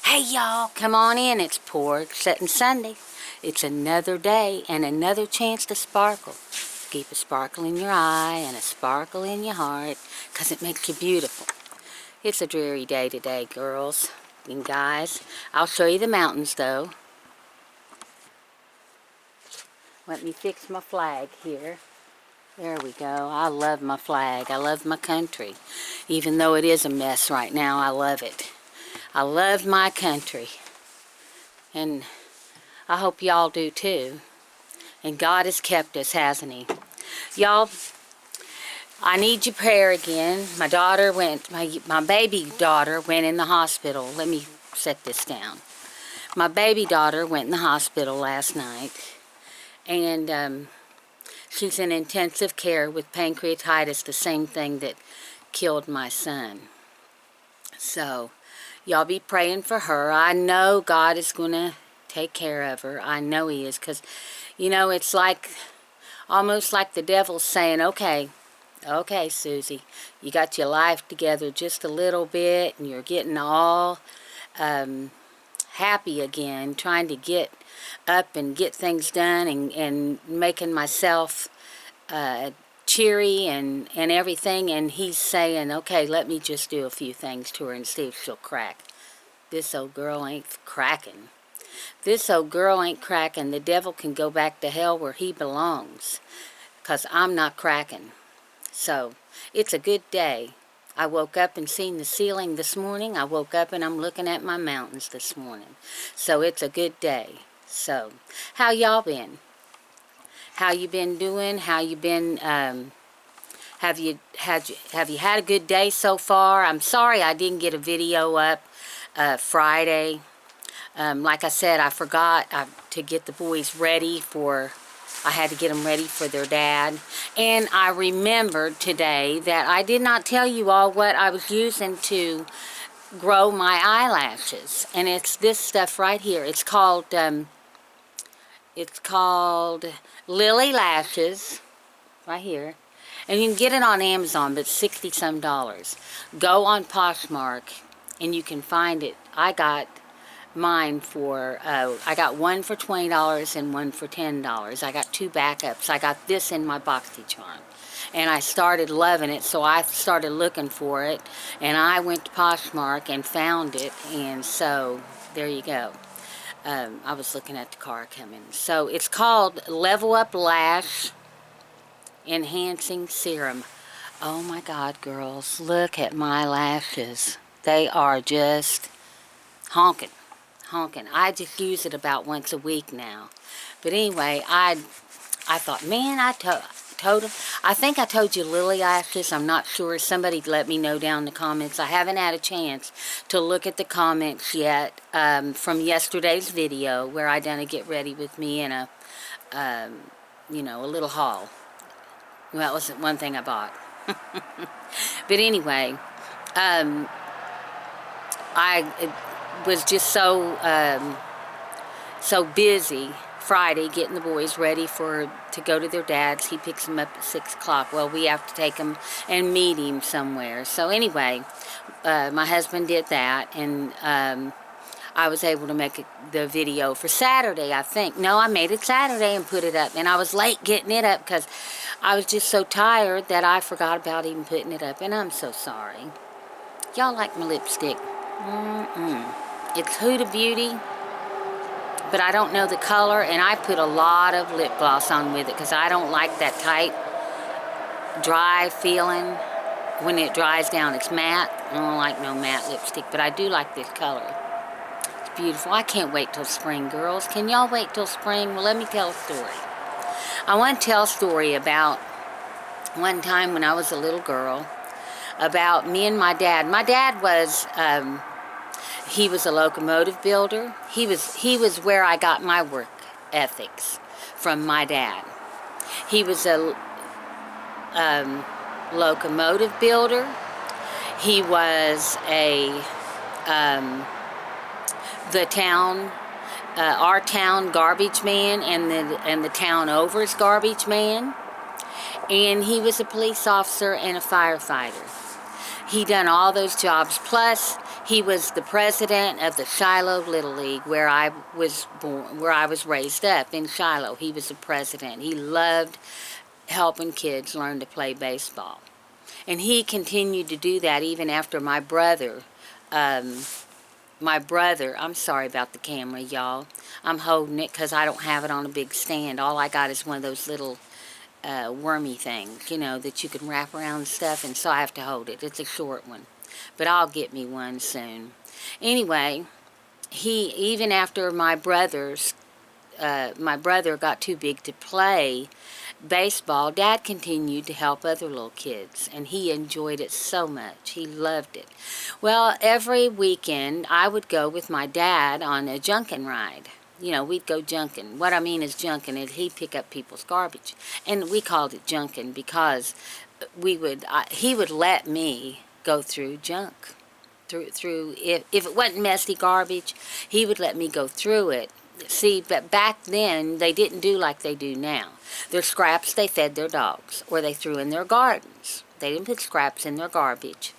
Hey y'all, come on in. It's Porch, Settin Sunday. It's another day and another chance to sparkle. Keep a sparkle in your eye and a sparkle in your heart, 'cause it makes you beautiful. It's a dreary day today, girls and guys. I'll show you the mountains though. Let me fix my flag here. There we go. I love my flag. I love my country. Even though it is a mess right now, I love it. I love my country. And I hope y'all do too. And God has kept us, hasn't He? Y'all, I need your prayer again. My daughter went, my baby daughter went in the hospital. Let me set this down. My baby daughter went in the hospital last night. And she's in intensive care with pancreatitis, the same thing that killed my son. So, y'all be praying for her. I know God is going to take care of her. I know He is, because, you know, it's like, almost like the devil's saying, okay, Susie, you got your life together just a little bit, and you're getting all happy again, trying to get up and get things done, and making myself cheery and everything, and He's saying, okay, let me just do a few things to her and see if she'll crack. This old girl ain't cracking. This old girl ain't cracking. The devil can go back to hell where he belongs, 'cause I'm not cracking. So, it's a good day. I woke up and seen the ceiling this morning. I woke up and I'm looking at my mountains this morning. So, it's a good day. So, how y'all been? How you been doing? How you been, have you had a good day so far? I'm sorry I didn't get a video up Friday. Like I said, I forgot to get the boys ready for, I had to get them ready for their dad. And I remembered today that I did not tell you all what I was using to grow my eyelashes. And it's this stuff right here. It's called Lily Lashes, right here. And you can get it on Amazon, but it's $60-some. Go on Poshmark and you can find it. I got mine for, I got one for $20 and one for $10. I got two backups. I got this in my BoxyCharm. And I started loving it, so I started looking for it. And I went to Poshmark and found it, and so there you go. I was looking at the car coming. So it's called Level Up Lash Enhancing Serum. Oh my God, girls, look at my lashes. They are just honking. I just use it about once a week now. But anyway, I thought, man, I told them. I think I told you Lily Lashes. I'm not sure. Somebody let me know down in the comments. I haven't had a chance to look at the comments yet from yesterday's video where I done a get ready with me and a, you know, a little haul. Well, that wasn't one thing I bought. But anyway, I was just so busy Friday getting the boys ready to go to their dad's. He picks them up at 6 o'clock. Well, we have to take them and meet him somewhere. So anyway, my husband did that, and I was able to make the video for Saturday, I think. No, I made it Saturday and put it up, and I was late getting it up because I was just so tired that I forgot about even putting it up, and I'm so sorry. Y'all like my lipstick? It's Huda Beauty, but I don't know the color, and I put a lot of lip gloss on with it because I don't like that tight, dry feeling. When it dries down, it's matte. I don't like no matte lipstick, but I do like this color. It's beautiful. I can't wait till spring, girls. Can y'all wait till spring? Well, let me tell a story. I want to tell a story about one time when I was a little girl, about me and my dad. My dad was, he was a locomotive builder. He was where I got my work ethics from my dad. He was a locomotive builder. He was our town garbage man, and the town over's garbage man. And he was a police officer and a firefighter. He done all those jobs. Plus, He was the president of the Shiloh Little League, where I was born, where I was raised up in Shiloh. He was the president. He loved helping kids learn to play baseball. And he continued to do that even after my brother, I'm sorry about the camera, y'all. I'm holding it because I don't have it on a big stand. All I got is one of those little wormy things, you know, that you can wrap around stuff, and so I have to hold it. It's a short one. But I'll get me one soon. Anyway, even after my brother got too big to play baseball, Dad continued to help other little kids, and he enjoyed it so much. He loved it. Well, every weekend I would go with my dad on a junkin' ride. You know, we'd go junkin'. What I mean is junkin' is he'd pick up people's garbage, and we called it junkin' because he would let me go through junk. If it wasn't messy garbage, he would let me go through it. See, but back then, they didn't do like they do now. Their scraps, they fed their dogs, or they threw in their gardens. They didn't put scraps in their garbage.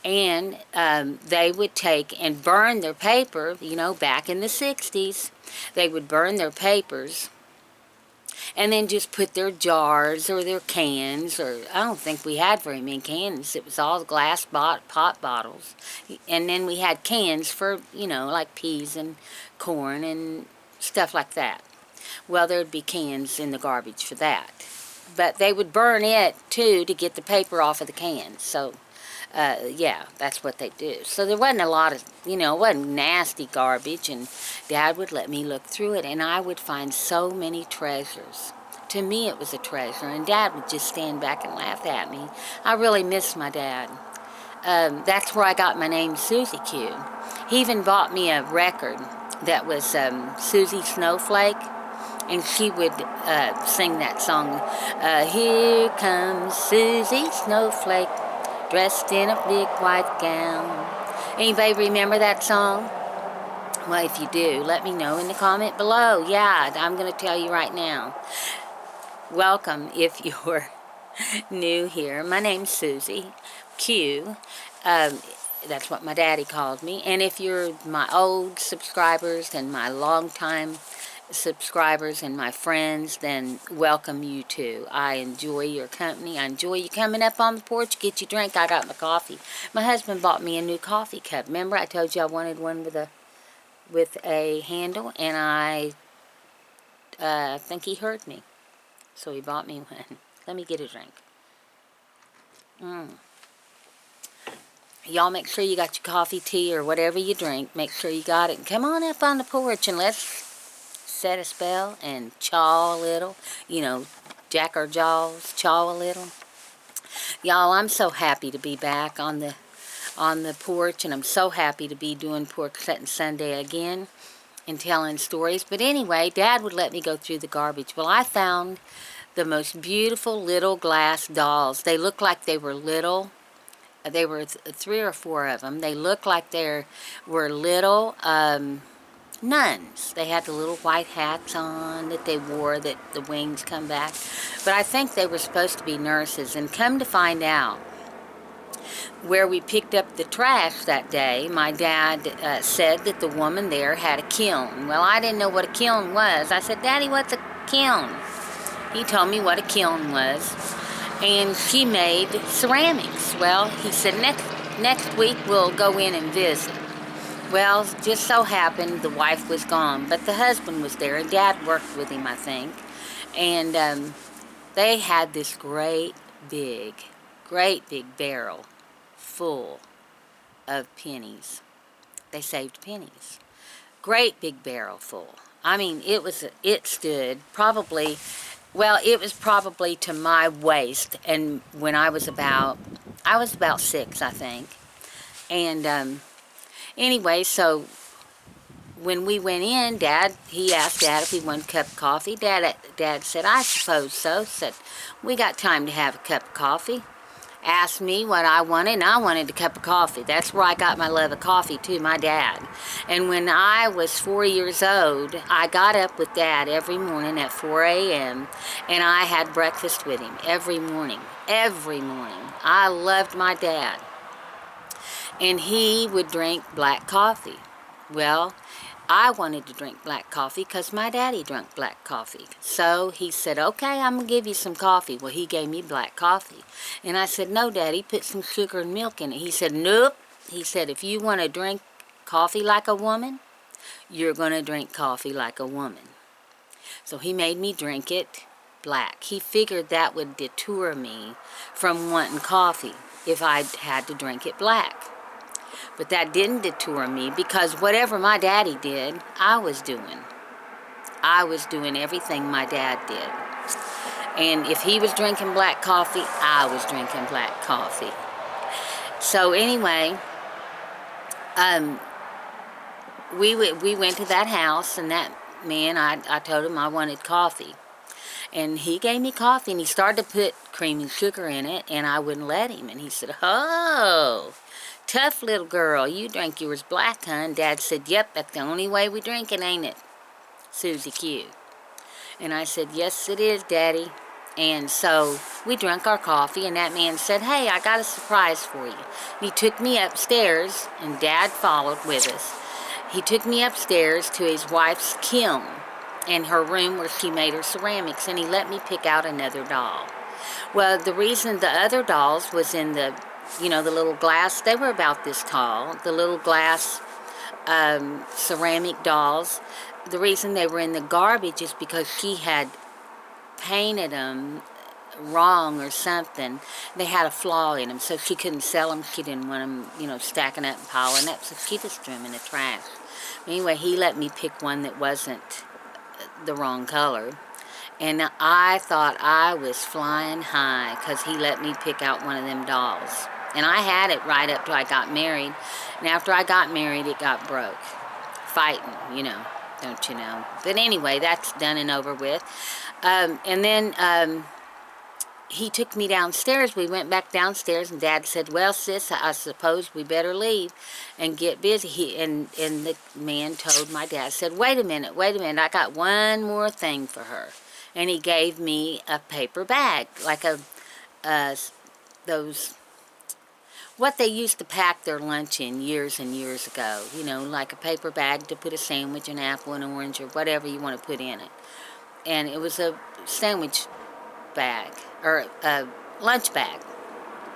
And they would take and burn their paper, you know, back in the 60s. They would burn their papers and then just put their jars or their cans, or I don't think we had very many cans. It was all glass pot bottles. And then we had cans for, you know, like peas and corn and stuff like that. Well, there'd be cans in the garbage for that. But they would burn it, too, to get the paper off of the cans. So, yeah, that's what they do. So there wasn't a lot of, you know, it wasn't nasty garbage, and Dad would let me look through it, and I would find so many treasures. To me, it was a treasure, and Dad would just stand back and laugh at me. I really miss my dad. That's where I got my name, SusieQ. He even bought me a record that was Susie Snowflake, and she would sing that song, here comes Susie Snowflake, dressed in a big white gown. Anybody remember that song? Well, if you do, let me know in the comment below. Yeah, I'm going to tell you right now. Welcome if you're new here. My name's Susie Q. That's what my daddy called me. And if you're my old subscribers and my long-time subscribers and my friends, then welcome you too. I enjoy your company. I enjoy you coming up on the porch, get your drink. I got my coffee. My husband bought me a new coffee cup. Remember I told you I wanted one with a handle, and I think he heard me. So he bought me one. Let me get a drink. Y'all make sure you got your coffee, tea, or whatever you drink. Make sure you got it. And come on up on the porch and let's set a spell and chaw a little. You know, jack our jaws, chaw a little. Y'all, I'm so happy to be back on the porch, and I'm so happy to be doing Porch Settin Sunday again and telling stories. But anyway, Dad would let me go through the garbage. Well, I found the most beautiful little glass dolls. They looked like they were little. They were 3 or 4 of them. They looked like they were little nuns. They had the little white hats on that they wore, that the wings come back. But I think they were supposed to be nurses. And come to find out, where we picked up the trash that day, my dad said that the woman there had a kiln. Well, I didn't know what a kiln was. I said, Daddy, what's a kiln? He told me what a kiln was. And she made ceramics. Well, he said, next week we'll go in and visit. Well, just so happened the wife was gone, but the husband was there, and Dad worked with him, I think. And they had this great big barrel full of pennies. They saved pennies. Great big barrel full. I mean, it stood probably, well, it was probably to my waist, and when I was about 6, I think. And anyway, so when we went in, he asked Dad if he wanted a cup of coffee. Dad said, I suppose so. Said, we got time to have a cup of coffee. Asked me what I wanted, and I wanted a cup of coffee. That's where I got my love of coffee, too, my dad. And when I was 4 years old, I got up with Dad every morning at 4 a.m., and I had breakfast with him every morning. Every morning. I loved my dad. And he would drink black coffee. Well, I wanted to drink black coffee because my daddy drank black coffee. So he said, okay, I'm going to give you some coffee. Well, he gave me black coffee. And I said, no, Daddy, put some sugar and milk in it. He said, nope. He said, if you want to drink coffee like a woman, you're going to drink coffee like a woman. So he made me drink it black. He figured that would deter me from wanting coffee if I had to drink it black. But that didn't deter me because whatever my daddy did, I was doing. I was doing everything my dad did. And if he was drinking black coffee, I was drinking black coffee. So anyway, we went to that house, and that man, I told him I wanted coffee. And he gave me coffee, and he started to put cream and sugar in it, and I wouldn't let him. And he said, oh, tough little girl, you drank yours black, huh? And Dad said, yep, that's the only way we drink it, ain't it, SusieQ? And I said, yes, it is, Daddy. And so we drank our coffee, and that man said, hey, I got a surprise for you. And he took me upstairs, and Dad followed with us. He took me upstairs to his wife's kiln in her room where she made her ceramics, and he let me pick out another doll. Well, the reason the other dolls was in the, you know, the little glass, they were about this tall, the little glass ceramic dolls. The reason they were in the garbage is because she had painted them wrong or something. They had a flaw in them, so she couldn't sell them. She didn't want them, you know, stacking up and piling up, so she just threw them in the trash. Anyway, he let me pick one that wasn't the wrong color, and I thought I was flying high because he let me pick out one of them dolls. And I had it right up till I got married, and after I got married, it got broke. Fighting, you know, don't you know? But anyway, that's done and over with. And then he took me downstairs. We went back downstairs, and Dad said, well, sis, I suppose we better leave and get busy. And the man told my dad, said, wait a minute, I got one more thing for her. And he gave me a paper bag, like those, what they used to pack their lunch in years and years ago, you know, like a paper bag to put a sandwich, an apple, an orange, or whatever you want to put in it. And it was a sandwich bag, or a lunch bag.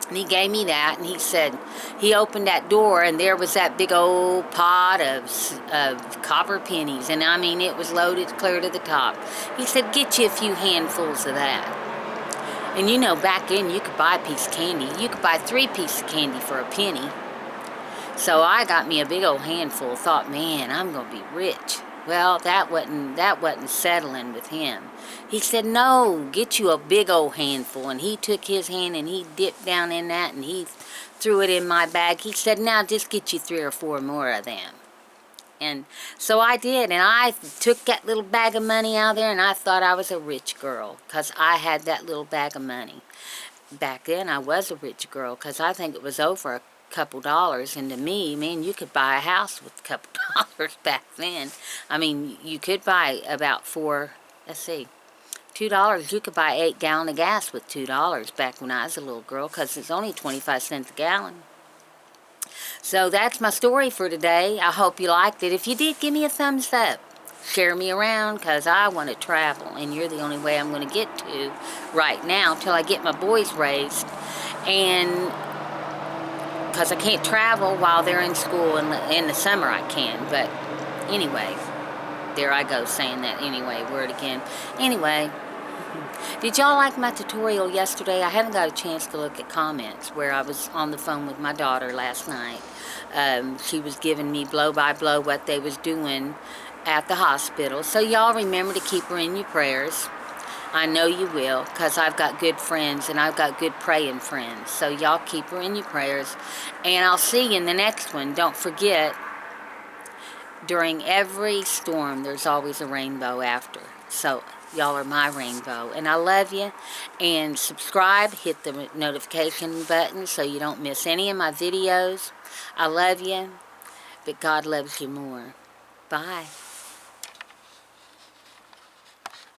And he gave me that, and he said, he opened that door, and there was that big old pot of copper pennies, and I mean, it was loaded clear to the top. He said, get you a few handfuls of that. And you know, back then, you could buy a piece of candy. You could buy 3 pieces of candy for a penny. So I got me a big old handful, thought, man, I'm going to be rich. Well, that wasn't settling with him. He said, no, get you a big old handful. And he took his hand and he dipped down in that and he threw it in my bag. He said, now just get you 3 or 4 more of them. And so I did, and I took that little bag of money out there, and I thought I was a rich girl because I had that little bag of money. Back then, I was a rich girl because I think it was over a couple dollars, and to me, man, you could buy a house with a couple dollars back then. I mean, you could buy about $2, you could buy 8 gallons of gas with $2 back when I was a little girl because it's only 25 cents a gallon. So that's my story for today. I hope you liked it. If you did, give me a thumbs up. Share me around because I want to travel, and you're the only way I'm going to get to right now till I get my boys raised. And because I can't travel while they're in school, in the summer I can. But anyway, there I go saying that anyway word again. Anyway, did y'all like my tutorial yesterday? I haven't got a chance to look at comments where I was on the phone with my daughter last night. She was giving me blow by blow what they was doing at the hospital. So y'all remember to keep her in your prayers. I know you will, because I've got good friends and I've got good praying friends. So y'all keep her in your prayers. And I'll see you in the next one. Don't forget, during every storm, there's always a rainbow after. So y'all are my rainbow. And I love you. And subscribe, hit the notification button so you don't miss any of my videos. I love you, but God loves you more. Bye.